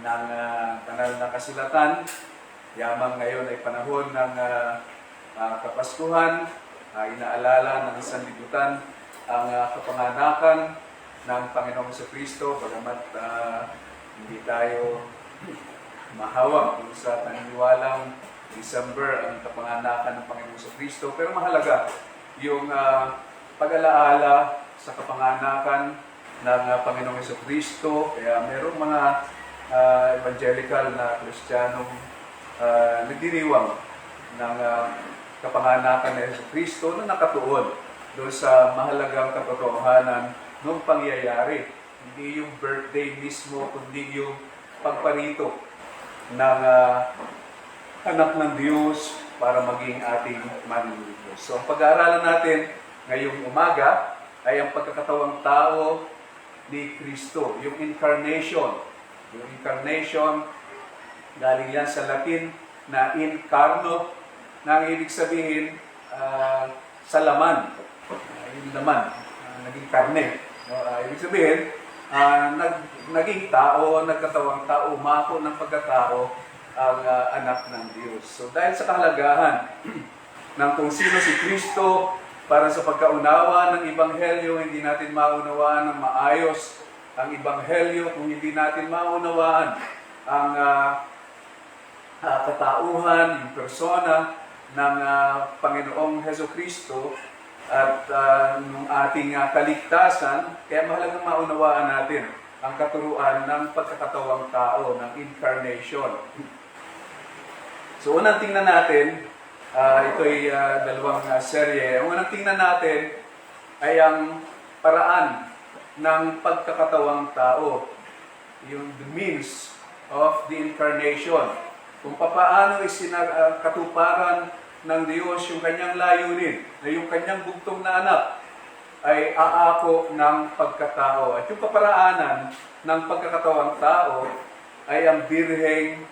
ng banal na kasulatan. Yamang ngayon ay panahon ng Kapaskuhan, inaalala ng sanlibutan ang kapanganakan ng Panginoong Kristo, bagamat hindi tayo mahawak kung sa paniniwalang December ang kapanganakan ng Panginoong Kristo. Pero mahalaga yung pag-alaala sa kapanganakan ng Panginoong Kristo. Kaya merong mga evangelical na Kristiyanong nagdiriwang ng kapanganakan ni Kristo na nakatuon doon sa mahalagang katotohanan ng pangyayari. Hindi yung birthday mismo, kundi yung pagparito ng anak ng Diyos para maging ating manlulugos. So ang pag-aaralan natin ngayong umaga ay ang pagkakatawang tao ni Kristo, yung incarnation. Yung incarnation, galing yan sa Latin na incarno, na ang ibig sabihin sa laman. Yung laman, naging karne. Ibig sabihin, naging tao, nagkatawang tao, umako ng pagkatao ang anak ng Diyos. So dahil sa kahalagahan ng kung sino si Kristo, para sa pagkaunawa ng Ebanghelyo, hindi natin maunawaan ng maayos ang Ebanghelyo kung hindi natin maunawaan ang katauhan, yung persona ng Panginoong Hesukristo at ng ating kaligtasan. Kaya mahalagang maunawaan natin ang katuruan ng pagkakatawang tao, ng incarnation. So unang tingnan natin, ito ay dalawang serye. Ang unang tingnan natin ay ang paraan ng pagkakatawang tao, yung the means of the incarnation. Kung paano katuparan ng Diyos yung kanyang layunin, na yung kanyang bugtong na anak ay aako ng pagkatao. At yung kaparaanan ng pagkakatawang tao ay ang birheng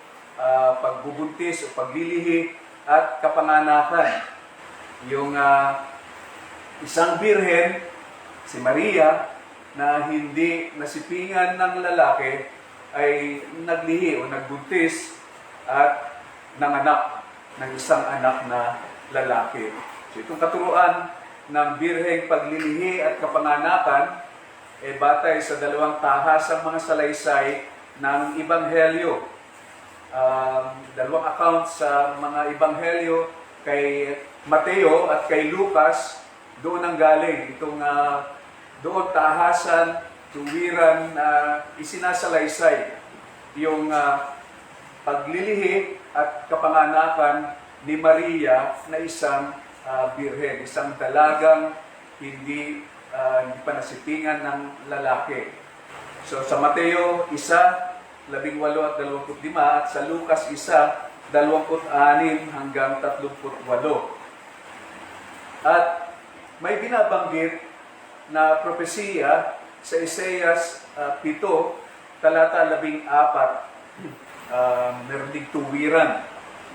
pagbubuntis o paglilihi at kapanganakan. Yung isang birhen, si Maria, na hindi nasipingan ng lalaki, ay naglihi o nagbuntis at nanganak ng isang anak na lalaki. So itong katuruan ng birheng paglilihi at kapanganakan ay batay sa dalawang tahasang mga salaysay ng Ebanghelyo. Dalawang account sa mga Ebanghelyo, kay Mateo at kay Lucas, doon ang galing itong doon tahasan, tuwiran na isinasalaysay yung paglilihi at kapanganakan ni Maria na isang birhen, isang dalagang hindi pa nasipingan ng lalaki. So sa Mateo, 1:18 at 25, at sa Lucas, 1:26 hanggang 38. At may binabanggit na propesiya sa Isaias 7, talata 14. Meron ding tuwiran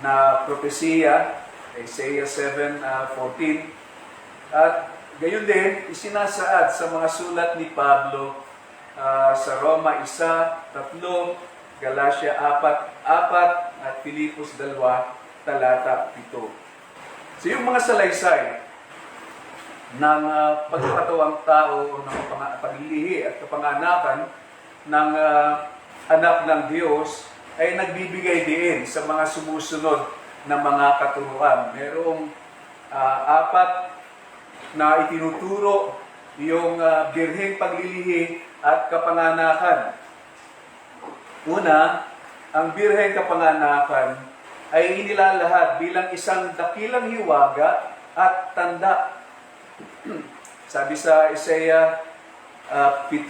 na propesiya, Isaiah 7:14. At gayon din, isinasaad sa mga sulat ni Pablo sa Roma 1:3, Galatia 4:4 at Filipos 2, talata 7. So yung mga salaysay ng pagkakatawang tao, ng paglilihi at kapanganakan ng anak ng Diyos ay nagbibigay din sa mga sumusunod na mga katuruan. Merong 4 na itinuturo yung birheng paglilihi at kapanganakan. Una, ang birheng kapanganakan ay inilalahad bilang isang dakilang hiwaga at tanda. Sabi sa Isaiah 7,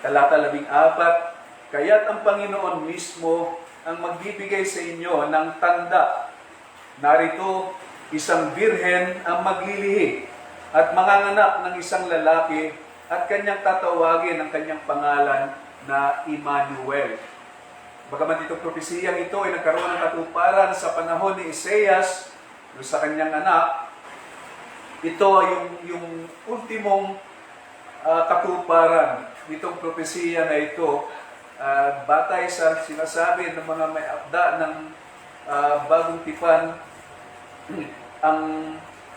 talata 14, kaya't ang Panginoon mismo ang magbibigay sa inyo ng tanda. Narito, isang birhen ang maglilihi at manganganak ng isang lalaki at kanyang tatawagin ang kanyang pangalan na Emmanuel. Bagaman itong propesiyang ito ay nagkaroon ng katuparan sa panahon ni Isaias, sa kanyang anak, ito ay yung ultimong katuparan nitong propesiya na ito batay sa sinasabi ng mga may akda ng bagong tipan, ang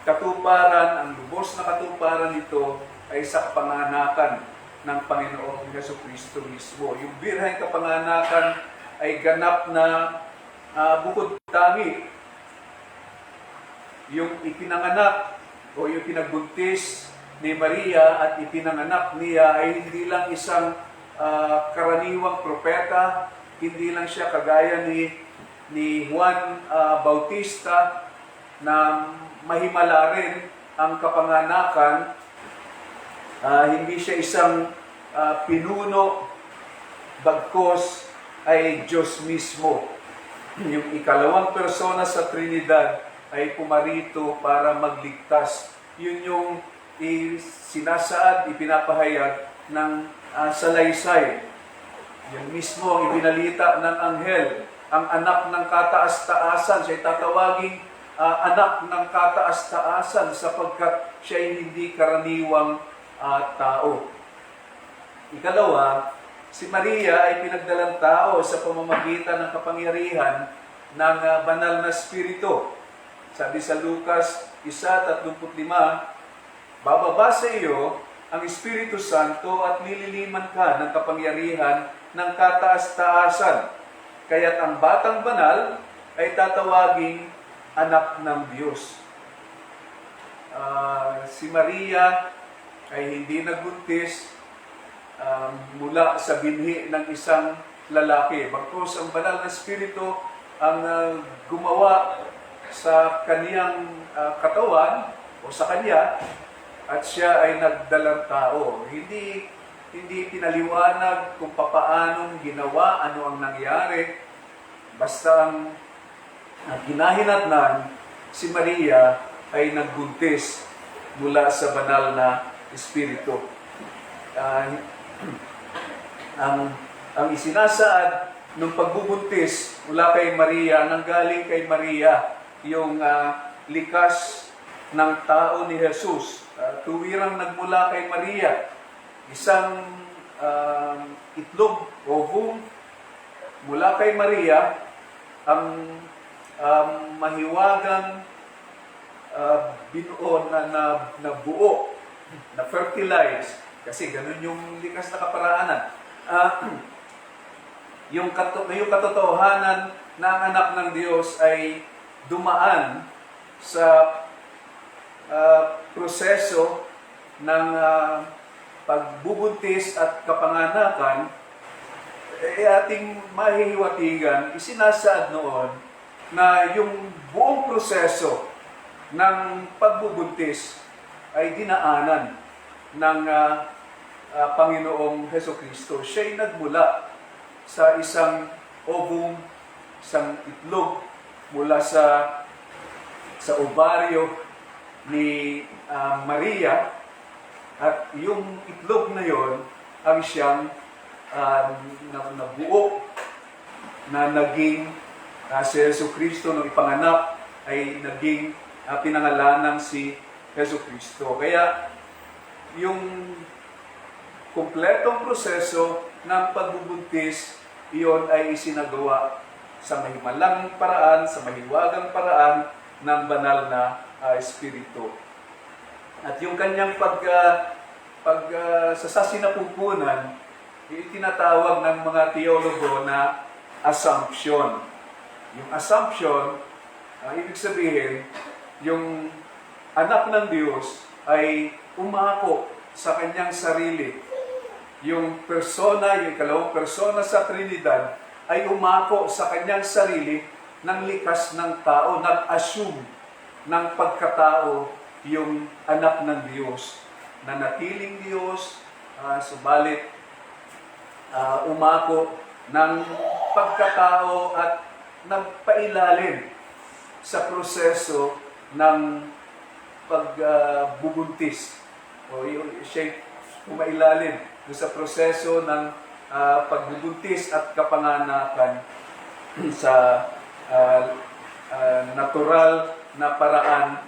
katuparan, ang lubos na katuparan nito ay sa kapanganakan ng Panginoong Jesucristo mismo. Yung birheng kapanganakan ay ganap na bukod tangi. Yung ipinanganak o yung pinagbuntis ni Maria at ipinanganak niya ay hindi lang isang karaniwang propeta, hindi lang siya kagaya ni Juan Bautista na mahimala rin ang kapanganakan. Hindi siya isang pinuno, bagkos ay Diyos mismo. Yung ikalawang persona sa Trinidad ay pumarito para magligtas. Yun yung sinasaad, ipinapahayag ng salaysay. Yung mismo ang ibinalita ng anghel, ang anak ng kataas-taasan. Siya ay tatawaging anak ng kataas-taasan sapagkat siya ay hindi karaniwang tao. Ikalawa, si Maria ay pinagdalang tao sa pamamagitan ng kapangyarihan ng banal na Espiritu. Sabi sa Lucas 1:35, bababa sa iyo ang Espiritu Santo at nililiman ka ng kapangyarihan ng kataas-taasan. Kaya't ang batang banal ay tatawaging anak ng Diyos. Si Maria ay hindi nagbuntis mula sa binhi ng isang lalaki. Bagkus ang banal na Espiritu ang gumawa sa kaniyang katawan o sa kanya at siya ay nagdalang tao. Hindi pinaliwanag kung papaanong ginawa, ano ang nangyari. Basta ang ginahinatnan, si Maria ay nagbuntis mula sa banal na Espiritu. Ang isinasaad ng pagbubuntis mula kay Maria, nanggaling kay Maria, yung likas ng tao ni Jesus. Tuwirang nagmula kay Maria, isang itlog, ovum, mula kay Maria, ang mahiwagang binuo na buo, na fertilize, kasi ganun yung likas na kaparaanan. Yung katotohanan na ang anak ng Diyos ay dumaan sa proseso ng pagbubuntis at kapanganakan, ating mahihiwatigan, isinasaad noon na yung buong proseso ng pagbubuntis ay dinaanan ng Panginoong Jesucristo. Siya'y nagmula sa isang ovum, isang itlog, mula sa ovaryo ni Maria, at yung itlog na yon ang siyang nabuo na naging si Jesucristo nung ipanganak ay naging pinangalanang si Jesucristo. Kaya yung kumpletong proseso ng pagbubuntis, iyon ay isinagawa sa mahimalang paraan, sa mahiwagang paraan ng banal na Espiritu. At yung kanyang sa sinapupunan, itinatawag ng mga teologo na assumption. Yung assumption, ibig sabihin, yung anak ng Diyos ay umako sa kanyang sarili. Yung persona, yung ikalawang persona sa Trinidad, ay umako sa kanyang sarili ng likas ng tao, nag-assume ng pagkatao yung anak ng Diyos, na natiling Diyos, subalit umako ng pagkatao at nagpailalim sa proseso ng pagbubuntis. Siya umailalim sa proseso ng pagbubuntis at kapanganakan sa natural na paraan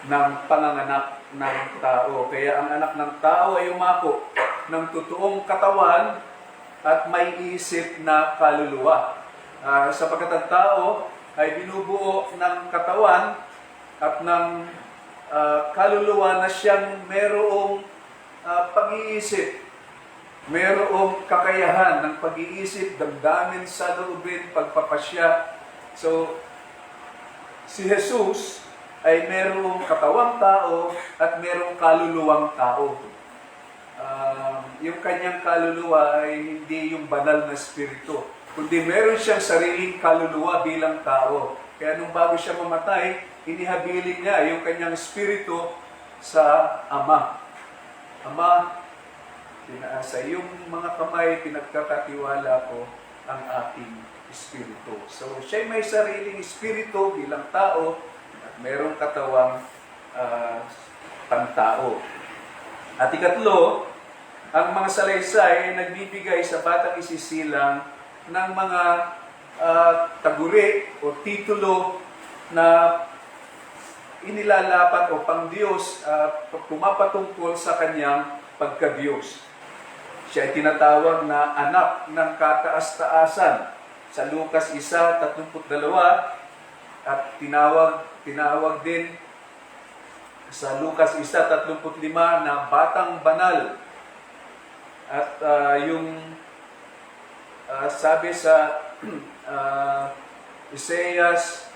ng panganganak ng tao. Kaya ang anak ng tao ay umako ng totoong katawan at may isip na kaluluwa. Sapagkat ang tao ay binubuo ng katawan at ng kaluluwa na siyang merong pag-iisip, merong kakayahan ng pag-iisip, damdamin, saloobin, pagpapasya. So, si Jesus ay merong katawang tao at merong kaluluwang tao. Yung kanyang kaluluwa ay hindi yung banal na spirito, kundi meron siyang sariling kaluluwa bilang tao. Kaya nung bago siya mamatay, inihabilin niya yung kanyang spirito sa Ama. Ama, sa iyong mga kamay, pinagkakatiwala ko ang aking espiritu. So, siya may sariling espiritu bilang tao at mayroong katawang pantao. At ikatlo, ang mga salaysay ay nagbibigay sa batang isisilang ng mga taguri o titulo na inilalapat o pang-Diyos, pumapatungkol sa kanyang pagka-Diyos. Siya ay tinatawag na anak ng kataas-taasan sa Lucas 1:32 at tinawag din sa Lucas 1:35 na batang banal. At sabi sa Isaias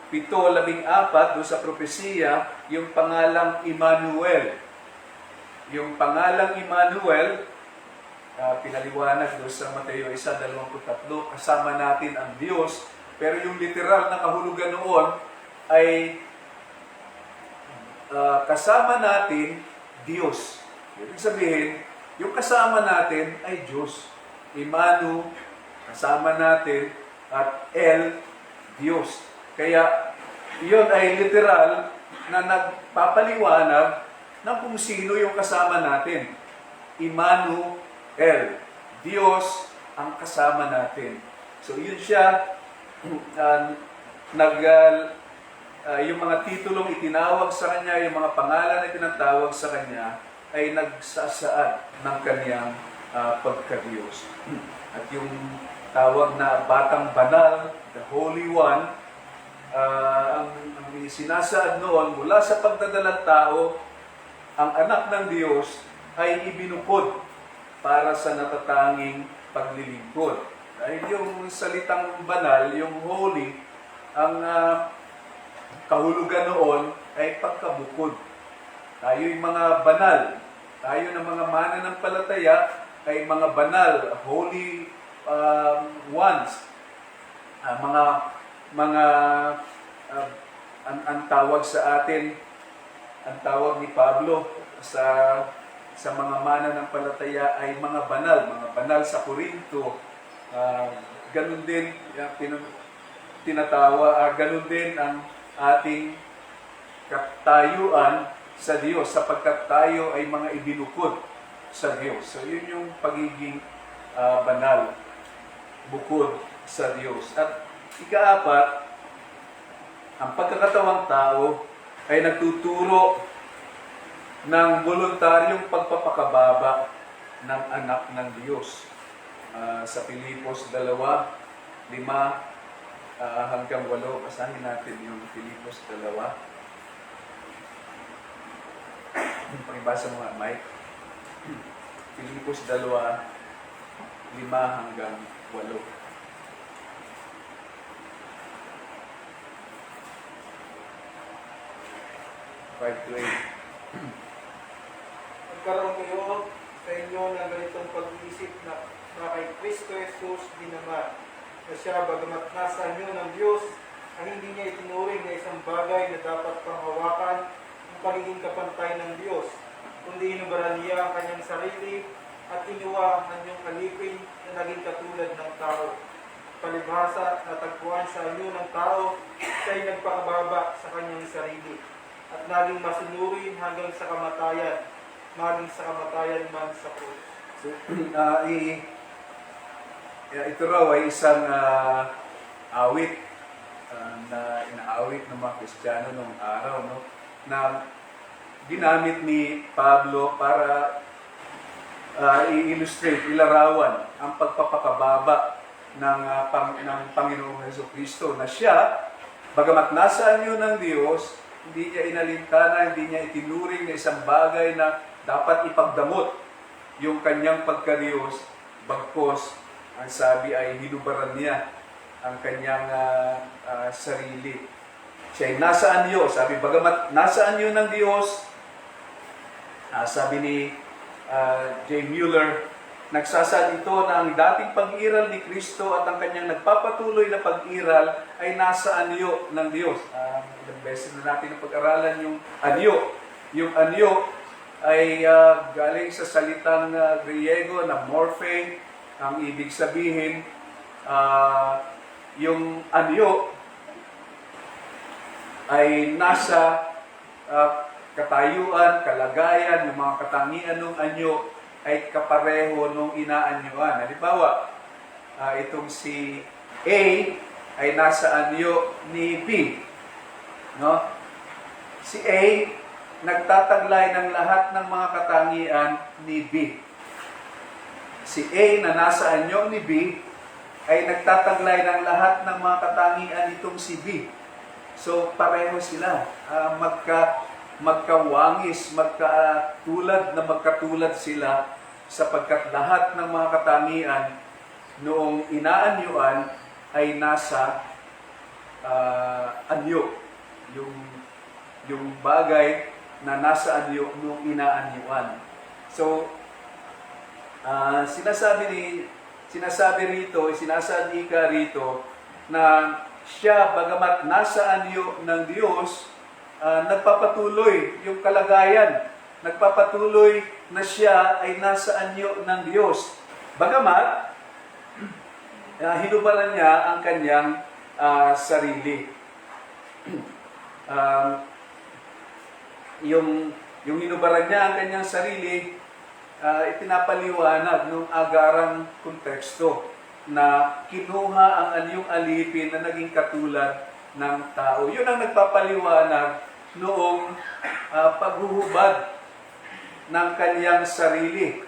7:14 doon sa propesiya, yung pangalang Emmanuel. Yung pangalang Emmanuel, pinaliwanag doon sa Mateo 1:23, kasama natin ang Diyos. Pero yung literal na kahulugan noon ay kasama natin Diyos. Ibig sabihin, yung kasama natin ay Diyos. Imanu, kasama natin, at El, Diyos. Kaya, iyon ay literal na nagpapaliwanag ng kung sino yung kasama natin. Imanu, El, Diyos ang kasama natin. So, yun siya, yung mga titulong itinawag sa Kanya, yung mga pangalan na tinatawag sa Kanya, ay nagsasaad ng Kanyang pagka-Diyos. At yung tawag na Batang Banal, the Holy One, ang sinasaad noon, mula sa pagdadalang tao, ang anak ng Diyos ay ibinukod para sa natatanging paglilingkod. Dahil yung salitang banal, yung holy, ang kahulugan noon ay pagkabukod. Tayo'y mga banal. Tayo ng mga mananampalataya ay mga banal, holy ones. Ang tawag sa atin, ang tawag ni Pablo sa mga mananampalataya ay mga banal sa Korinto. Ganun din ganun din ang ating katayuan sa Diyos, sapagkat tayo ay mga ibinukod sa Diyos. So, yun yung pagiging banal, bukod sa Diyos. At ika-4, ang pagkakatawang tao ay nagtuturo ng voluntaryong pagpapakababa ng anak ng Diyos. Sa Pilipos 2:5 hanggang 8, basahin natin yung Pilipos 2. Pakibasa mo nga, Mike. Pilipos 2:5 hanggang 8. 5-8. Magkaroon kayo sa inyo ng ganitong pag-iisip na kay Kristo Jesus dinaman, na siya, bagamat nasa inyo ng Diyos, ang hindi niya itinuring na isang bagay na dapat panghawakan ang pagiging kapantay ng Diyos, kundi inubaran niya ang kanyang sarili at inuwa ang kanyang alipin na naging katulad ng tao. Palibhasa, natagpuan sa inyo ng tao, siya'y nagpakababa sa kanyang sarili at naging masunuri hanggang sa kamatayan, maging sa kamatayan man sa krus. So, ito raw ay isang awit na inaawit ng mga Kristiyano noong araw, no? Na ginamit ni Pablo para i-illustrate, ilarawan ang pagpapakababa ng Panginoong Hesukristo na siya, bagamat nasa anyo ng Diyos, hindi niya inalintana, hindi niya itinuring na isang bagay na dapat ipagdamot yung kanyang pagka-Diyos, bagkos, ang sabi ay hinubaran niya ang kanyang sarili. Siya ay nasa anyo, sabi, bagamat nasa anyo ng Diyos, sabi ni J. Mueller, nagsasaad ito na ang dating pag-iral ni Kristo at ang kanyang nagpapatuloy na pag-iral ay nasa anyo ng Diyos. Ilang beses na natin pag-aralan yung anyo. Yung anyo ay galing sa salitang Griego na morphe. Ang ibig sabihin, yung anyo ay nasa katayuan, kalagayan, yung mga katangian ng anyo ay kapareho nung inaanyuan. Halimbawa, itong si A ay nasa anyo ni B. No? Si A nagtataglay ng lahat ng mga katangian ni B. Si A na nasa anyo ni B ay nagtataglay ng lahat ng mga katangian nitong si B. So, pareho sila. Magkawangis, magkatulad sila sapagkat lahat ng mga katangian noong inaanyuan ay nasa anyo. Yung bagay na nasa anyo noong inaanyuan. So, sinasabi rito na siya, bagamat nasa anyo ng Diyos, nagpapatuloy yung kalagayan. Nagpapatuloy na siya ay nasa anyo ng Diyos. Bagamat, hinubaran niya ang kanyang sarili. Yung hinubaran niya ang kanyang sarili, ipinapaliwanag ng agarang konteksto na kinuha ang anyong alipin na naging katulad ng tao. Yun ang nagpapaliwanag noong paghuhubad ng kanyang sarili.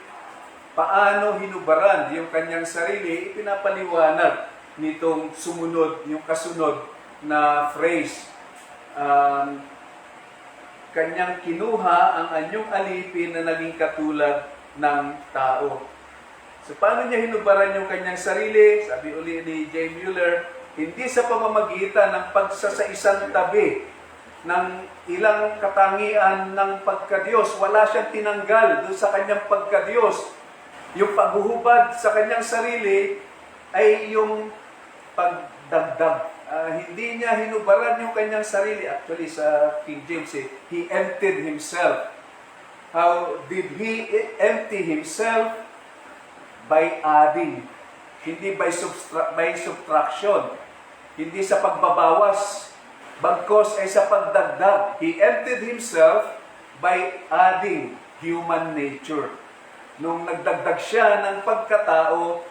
Paano hinubaran yung kanyang sarili, ipinapaliwanag nitong sumunod, yung kasunod na phrase. Kanyang kinuha ang anyong alipin na naging katulad ng tao. So, paano niya hinubaran yung kanyang sarili? Sabi uli ni J. Mueller, hindi sa pamamagitan ng pagsasaisang tabi ng ilang katangian ng pagkadiyos. Wala siyang tinanggal doon sa kanyang pagkadiyos. Yung paghuhubad sa kanyang sarili ay yung pagdagdag. Hindi niya hinubaran yung kanyang sarili. Actually, sa King James, he emptied himself. How did he empty himself? By adding. Hindi by subtraction. Hindi sa pagbabawas. Bagkos ay sa pagdagdag. He emptied himself by adding human nature. Nung nagdagdag siya ng pagkatao,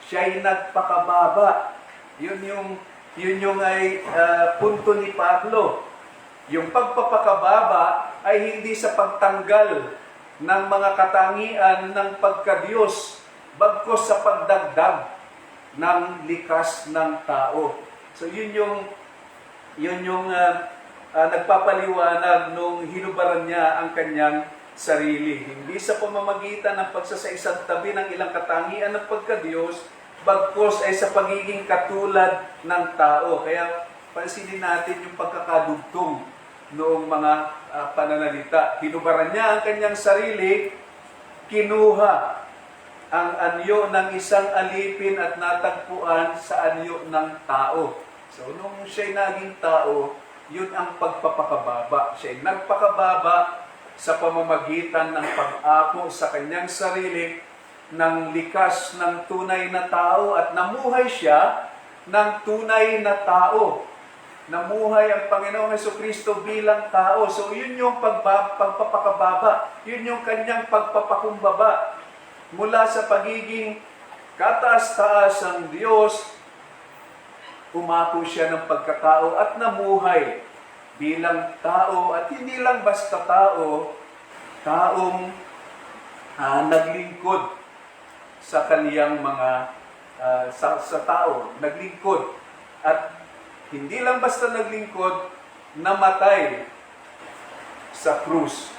siya'y nagpakababa. Yun yung punto ni Pablo. Yung pagpapakababa ay hindi sa pagtanggal ng mga katangian ng pagkadiyos, bagkos sa pagdagdag ng likas ng tao. So yun yung nagpapaliwanag nung hinubaran niya ang kanyang sarili. Hindi sa pamamagitan ng pagsasaisang tabi ng ilang katangian ng pagkadiyos, bagkos ay sa pagiging katulad ng tao. Kaya pansinin natin yung pagkakadugtong noong mga pananalita. Hinubaran niya ang kanyang sarili, kinuha ang anyo ng isang alipin at natagpuan sa anyo ng tao. So, nung siya'y naging tao, yun ang pagpapakababa. Siya'y nagpakababa sa pamamagitan ng pag-ako sa kanyang sarili ng likas ng tunay na tao at namuhay siya ng tunay na tao. Namuhay ang Panginoong Hesukristo bilang tao. So, yun yung pagpapakababa. Yun yung kanyang pagpapakumbaba. Mula sa pagiging kataas-taas ang Diyos, umako siya ng pagkatao at namuhay bilang tao. At hindi lang basta tao, taong naglingkod sa kaniyang mga sa tao, naglingkod. At hindi lang basta naglingkod, namatay sa krus.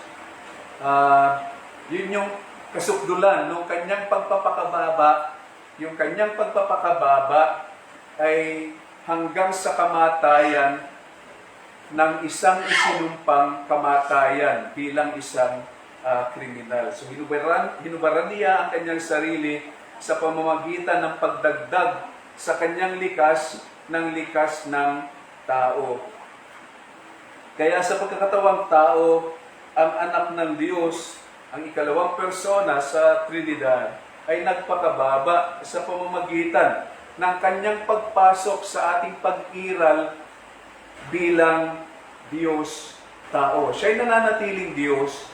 Yun yung kasukdulan ng kanyang pagpapakababa. Yung kanyang pagpapakababa ay hanggang sa kamatayan ng isang isinumpang kamatayan bilang isang kriminal. So hinubaran niya ang kanyang sarili sa pamamagitan ng pagdagdag sa kanyang likas ng tao. Kaya sa pagkakatawang tao, ang anak ng Diyos, ang ikalawang persona sa Trinidad, ay nagpakababa sa pamamagitan ng kanyang pagpasok sa ating pag-iral bilang Diyos tao. Siya'y nananatiling Diyos,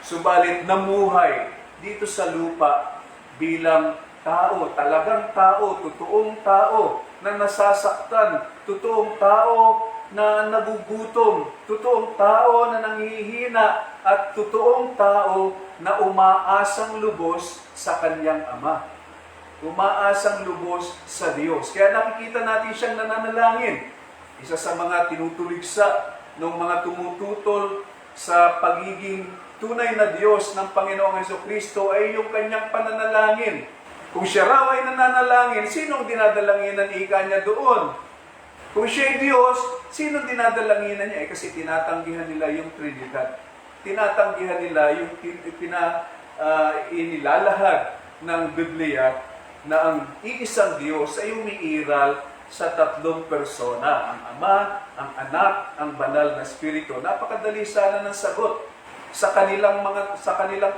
subalit namuhay dito sa lupa bilang tao, talagang tao, totoong tao na nasasaktan, totoong tao na nagugutom, totoong tao na nanghihina, at totoong tao na umaasang lubos sa kanyang Ama. Umaasang lubos sa Diyos. Kaya nakikita natin siyang nananalangin. Isa sa mga tinutuligsa ng mga tumututol sa pagiging tunay na Diyos ng Panginoong Jesucristo ay yung kanyang pananalangin. Kung siya raw ay nananalangin, sinong dinadalanginan ika niya doon? Kung siya ay Diyos, sinong dinadalanginan niya? Kasi tinatanggihan nila yung Trinidad. Tinatanggihan nila yung inilalahad ng Biblia na ang iisang Diyos ay umiiral sa tatlong persona. Ang Ama, ang Anak, ang Banal na Espiritu. Napakadali sana ng sagot sa kanilang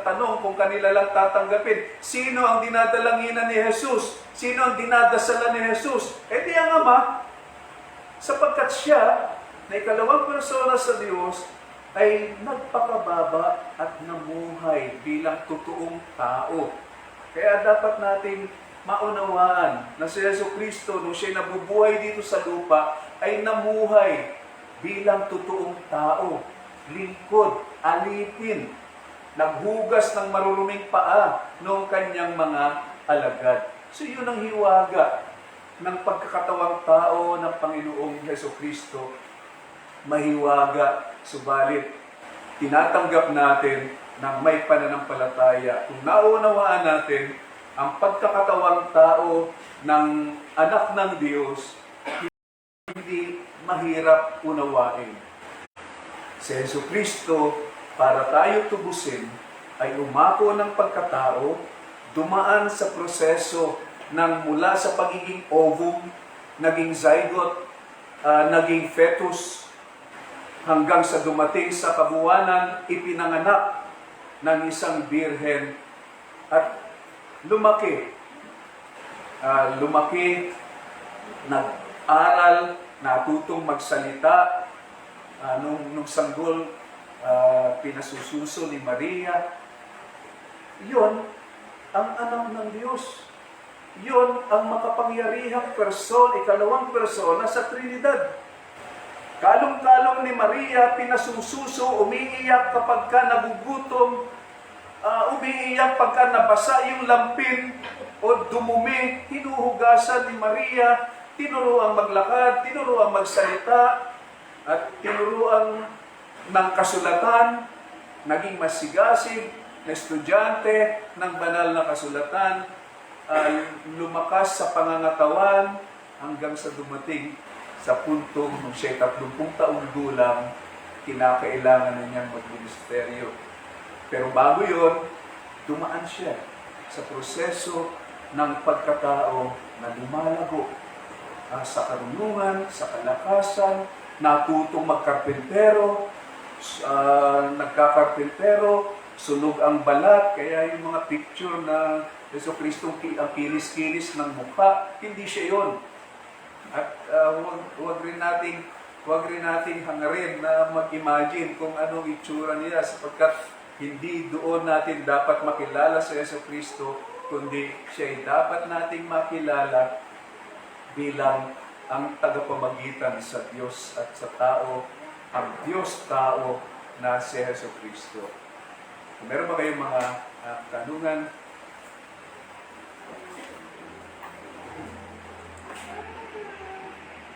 tanong kung kanila lang tatanggapin. Sino ang dinadalanginan ni Jesus? Sino ang dinadasalan ni Jesus? Di ang Ama. Sapagkat siya, na ikalawang persona sa Diyos, ay nagpakababa at namuhay bilang totoong tao. Kaya dapat nating maunawaan na si Jesucristo, nung siya'y nabubuhay dito sa lupa, ay namuhay bilang totoong tao. Lingkod, alipin, naghugas ng maruruming paa ng kanyang mga alagad. So yun ang hiwaga ng pagkakatawang tao ng Panginoong Jesucristo. Mahiwaga, subalit tinatanggap natin ng may pananampalataya. Kung naunawaan natin ang pagkakatawang tao ng anak ng Diyos, hindi mahirap unawain. Si Jesucristo, para tayo tubusin, ay umako ng pagkatao, dumaan sa proseso ng mula sa pagiging ovum, naging zygote, naging fetus, hanggang sa dumating sa kabuwanan, ipinanganak ng isang birhen at lumaki. Nag-aral, natutong magsalita. Nung sanggol, pinasususo ni Maria. Yun ang anak ng Diyos. Yun ang makapangyarihang ikalawang persona sa Trinidad. Kalong-kalong ni Maria, pinasususo, umiiyak kapag ka nagugutom, umiiyak pagka nabasa yung lampin o dumumi, hinuhugasan ni Maria, tinuruang maglakad, tinuruang magsalita, at tinuruang ng kasulatan, naging masigasig na estudyante ng banal na kasulatan, lumakas sa pangangatawan hanggang sa dumating sa puntong nung siya'y 30 taong gulang, kinakailangan na niyang magministeryo. Pero bago yon, dumaan siya sa proseso ng pagkatao na lumalago sa karunungan, sa kalakasan, natutong magkarpentero, nagkakarpentero, sunog ang balat, kaya yung mga picture na Jesucristo ang kinis-kinis ng mukha, hindi siya yon. At huwag rin nating hangarin na mag-imagine kung anong itsura niya, sapagkat hindi doon natin dapat makilala sa Jesucristo, kundi siya'y dapat nating makilala bilang ang tagapamagitan sa Diyos at sa tao, ang Diyos-tao na si Jesucristo. Meron ba kayong mga kanungan